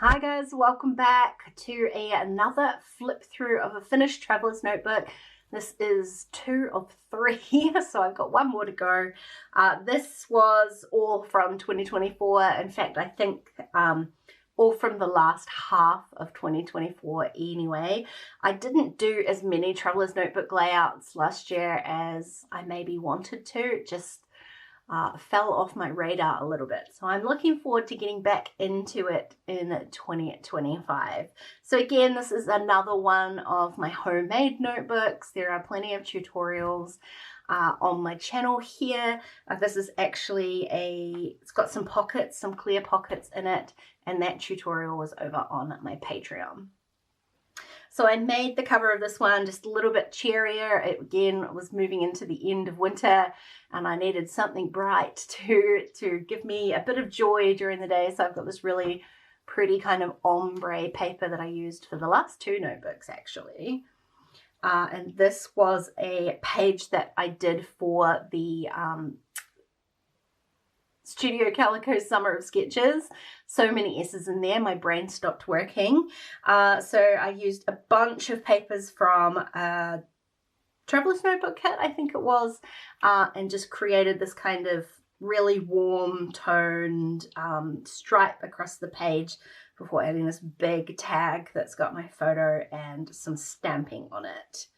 Hi guys, welcome back to another flip through of a finished traveler's notebook. This is 2 of 3, so I've got one more to go. This was all from 2024. In fact, I think all from the last half of 2024 anyway. I didn't do as many traveler's notebook layouts last year as I maybe wanted to. It just fell off my radar a little bit. So I'm looking forward to getting back into it in 2025. So again, this is another one of my homemade notebooks. There are plenty of tutorials on my channel here. This is actually it's got some pockets, some clear pockets in it, and that tutorial was over on my Patreon. So I made the cover of this one just a little bit cheerier. It again was moving into the end of winter and I needed something bright to give me a bit of joy during the day. So I've got this really pretty kind of ombre paper that I used for the last 2 notebooks actually. And this was a page that I did for the Studio Calico Summer of Sketches. So many S's in there, my brain stopped working. So I used a bunch of papers from a Traveler's Notebook kit, I think it was, and just created this kind of really warm toned stripe across the page before adding this big tag that's got my photo and some stamping on it.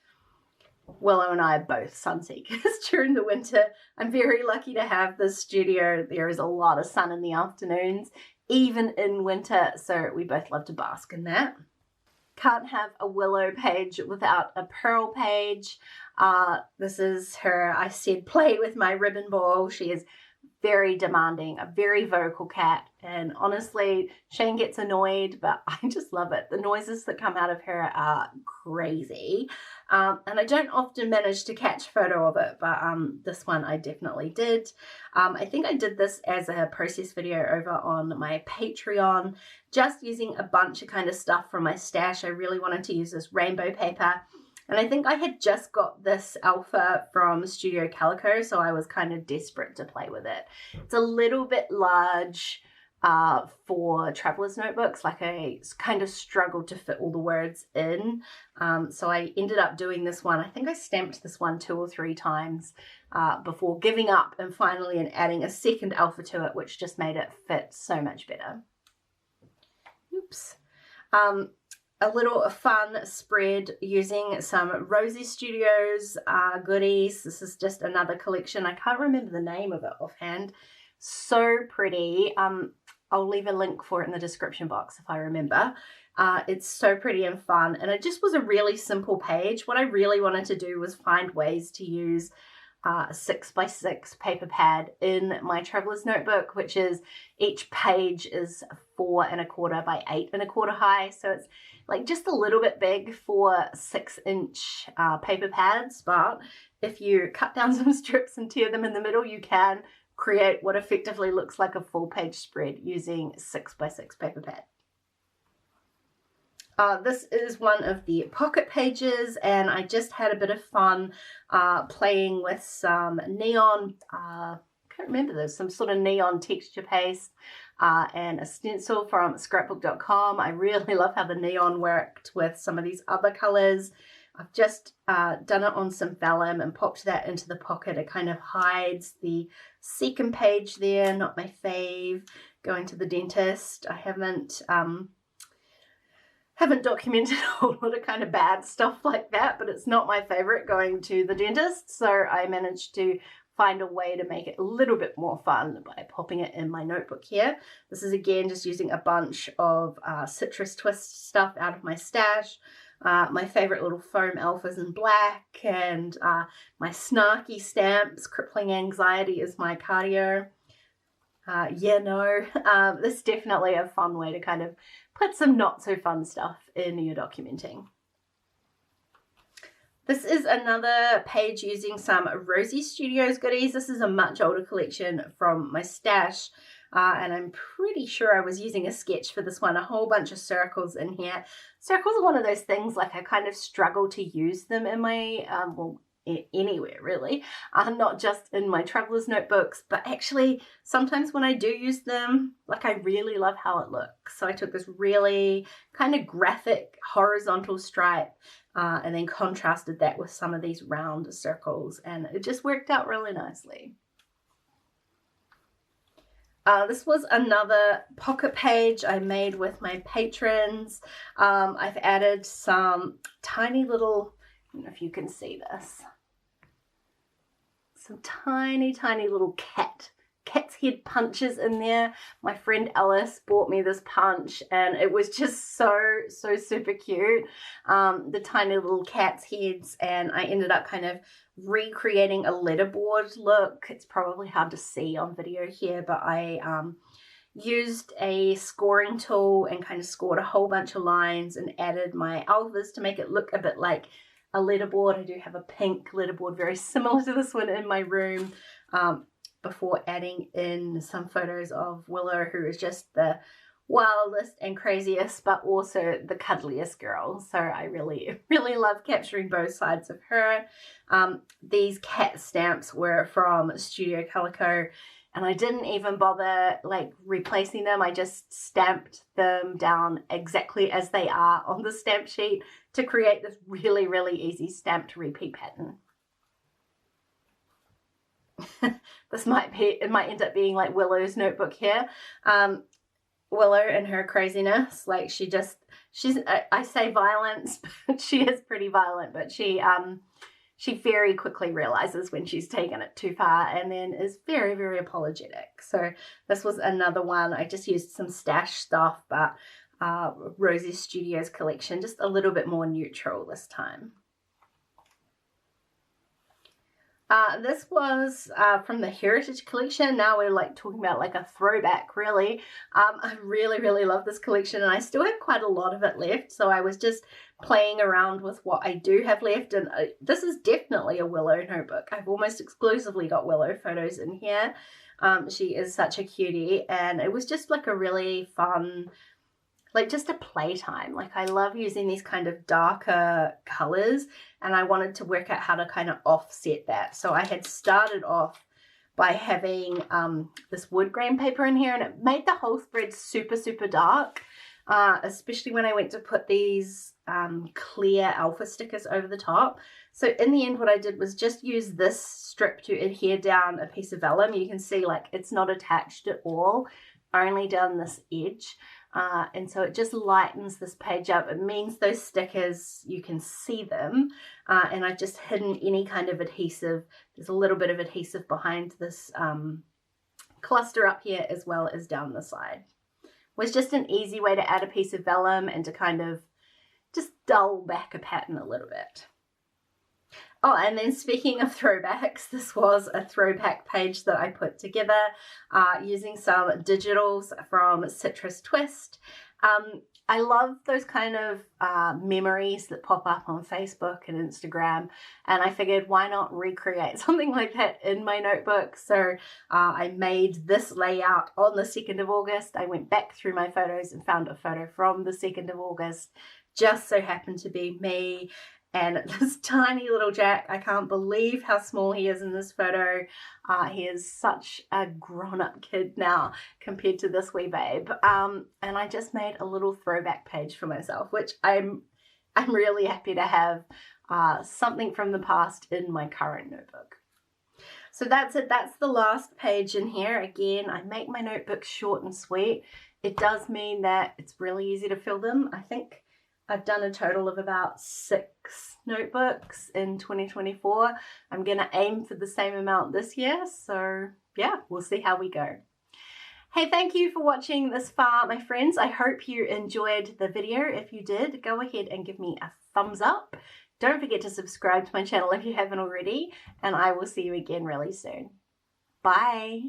Willow and I are both sun seekers during the winter. I'm very lucky to have this studio. There is a lot of sun in the afternoons, even in winter, so we both love to bask in that. Can't have a Willow page without a Pearl page. This is her, I said, play with my ribbon ball. She is very demanding, a very vocal cat, and honestly Shane gets annoyed, but I just love it. The noises that come out of her are crazy, and I don't often manage to catch a photo of it, but this one I definitely did. I think I did this as a process video over on my Patreon, just using a bunch of kind of stuff from my stash. I really wanted to use this rainbow paper. And I think I had just got this alpha from Studio Calico, so I was kind of desperate to play with it. It's a little bit large for traveler's notebooks. Like I kind of struggled to fit all the words in. So I ended up doing this one. I think I stamped this one 2 or 3 times before giving up and finally adding a second alpha to it, which just made it fit so much better. Oops. A little fun spread using some Rosie Studios goodies. This is just another collection. I can't remember the name of it offhand. So pretty. I'll leave a link for it in the description box if I remember. It's so pretty and fun. And it just was a really simple page. What I really wanted to do was find ways to use a 6x6 paper pad in my traveler's notebook, which is each page is 4 1/4 by 8 1/4 high. So it's like just a little bit big for 6-inch paper pads, but if you cut down some strips and tear them in the middle, you can create what effectively looks like a full page spread using 6x6 paper pad. This is one of the pocket pages, and I just had a bit of fun playing with some neon, I can't remember this, some sort of neon texture paste and a stencil from scrapbook.com. I really love how the neon worked with some of these other colors. I've just done it on some vellum and popped that into the pocket. It kind of hides the second page there, not my fave. Going to the dentist. I haven't documented a whole lot of kind of bad stuff like that, but it's not my favorite going to the dentist. So I managed to find a way to make it a little bit more fun by popping it in my notebook here. This is again just using a bunch of citrus twist stuff out of my stash. My favorite little foam alphas in black, and my snarky stamps. Crippling anxiety is my cardio. This is definitely a fun way to kind of put some not so fun stuff in your documenting. This is another page using some Rosie Studios goodies. This is a much older collection from my stash, and I'm pretty sure I was using a sketch for this one. A whole bunch of circles in here. Circles are one of those things, like I kind of struggle to use them in my, anywhere really, not just in my traveler's notebooks, but actually sometimes when I do use them, like I really love how it looks. So I took this really kind of graphic horizontal stripe and then contrasted that with some of these round circles, and it just worked out really nicely. This was another pocket page I made with my patrons. I've added some tiny little, I don't know if you can see this, some tiny little cat's head punches in there. My friend Alice bought me this punch and it was just so super cute. The tiny little cat's heads, and I ended up kind of recreating a letterboard look. It's probably hard to see on video here, but I used a scoring tool and kind of scored a whole bunch of lines and added my alphas to make it look a bit like a letterboard. I do have a pink letterboard very similar to this one in my room, before adding in some photos of Willow, who is just the wildest and craziest, but also the cuddliest girl. So I really love capturing both sides of her. These cat stamps were from Studio Calico, and I didn't even bother like replacing them. I just stamped them down exactly as they are on the stamp sheet to create this really easy stamped repeat pattern. It might end up being like Willow's notebook here. Willow and her craziness, like she's I say violence, but she is pretty violent, but she very quickly realizes when she's taken it too far and then is very apologetic. So this was another one. I just used some stash stuff, but Rosie Studios collection, just a little bit more neutral this time. This was from the Heritage collection. Now we're like talking about like a throwback, really. I really love this collection, and I still have quite a lot of it left. So I was just playing around with what I do have left, and this is definitely a Willow notebook. I've almost exclusively got Willow photos in here. She is such a cutie, and it was just like a really fun, like just a playtime. Like I love using these kind of darker colors, and I wanted to work out how to kind of offset that. So I had started off by having this wood grain paper in here, and it made the whole spread super dark, especially when I went to put these clear alpha stickers over the top. So in the end, what I did was just use this strip to adhere down a piece of vellum. You can see like it's not attached at all, only down this edge. And so it just lightens this page up. It means those stickers, you can see them. And I've just hidden any kind of adhesive. There's a little bit of adhesive behind this cluster up here as well as down the side. It was just an easy way to add a piece of vellum and to kind of just dull back a pattern a little bit. Oh, and then speaking of throwbacks, this was a throwback page that I put together using some digitals from Citrus Twist. I love those kind of memories that pop up on Facebook and Instagram, and I figured why not recreate something like that in my notebook. So I made this layout on the 2nd of August. I went back through my photos and found a photo from the 2nd of August. Just so happened to be me and this tiny little Jack. I can't believe how small he is in this photo. He is such a grown-up kid now compared to this wee babe. And I just made a little throwback page for myself, which I'm really happy to have something from the past in my current notebook. So that's it. That's the last page in here. Again, I make my notebooks short and sweet. It does mean that it's really easy to fill them. I think I've done a total of about 6 notebooks in 2024. I'm going to aim for the same amount this year. So yeah, we'll see how we go. Hey, thank you for watching this far, my friends. I hope you enjoyed the video. If you did, go ahead and give me a thumbs up. Don't forget to subscribe to my channel if you haven't already, and I will see you again really soon. Bye.